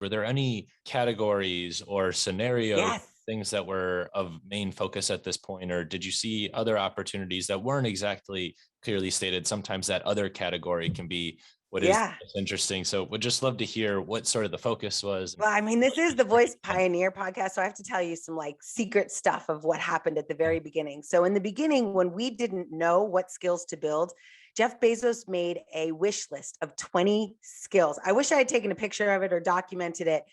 Were there any categories or scenarios, Yes. things that were of main focus at this point, or did you see other opportunities that weren't exactly clearly stated? Sometimes that other category can be what is Yeah. interesting. So would just love to hear what sort of the focus was. Well, I mean, this is the Voice Pioneer podcast. So I have to tell you some like secret stuff of what happened at the very beginning. So, in the beginning, when we didn't know what skills to build, Jeff Bezos made a wish list of 20 skills. I wish I had taken a picture of it or documented it.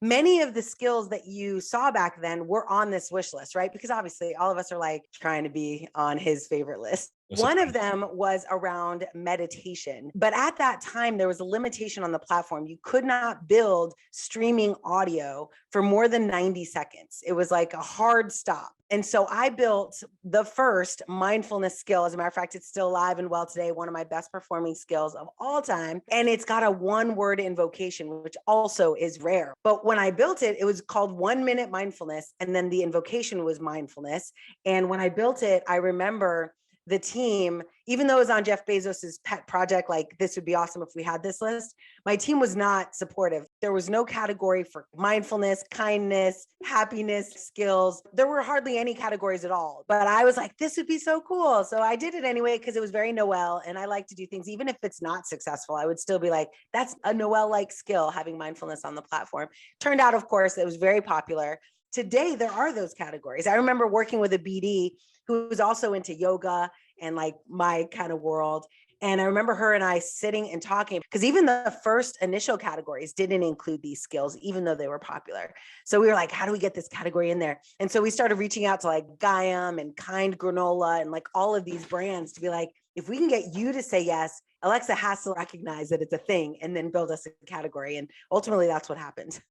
Many of the skills that you saw back then were on this wish list, right? Because obviously all of us are like trying to be on his favorite list. One of them was around meditation. But at that time, there was a limitation on the platform. You could not build streaming audio for more than 90 seconds. It was like a hard stop. And so I built the first mindfulness skill. As a matter of fact, it's still alive and well today, one of my best performing skills of all time. And it's got a 1-word invocation, which also is rare. But when I built it, it was called 1 minute mindfulness. And then the invocation was mindfulness. And when I built it, I remember the team, even though it was on Jeff Bezos's pet project, like this would be awesome if we had this list, my team was not supportive. There was no category for mindfulness, kindness, happiness, skills. There were hardly any categories at all. But I was like, this would be so cool. So I did it anyway, because it was very Noelle. And I like to do things, even if it's not successful, I would still be like, that's a Noelle-like skill, having mindfulness on the platform. Turned out, of course, it was very popular. Today, there are those categories. I remember working with a BD who was also into yoga and like my kind of world. And I remember her and I sitting and talking, because even the first initial categories didn't include these skills, even though they were popular. So we were like, how do we get this category in there? And so we started reaching out to like Gaiam and Kind Granola and like all of these brands to be like, if we can get you to say yes, Alexa has to recognize that it's a thing and then build us a category. And ultimately, that's what happened.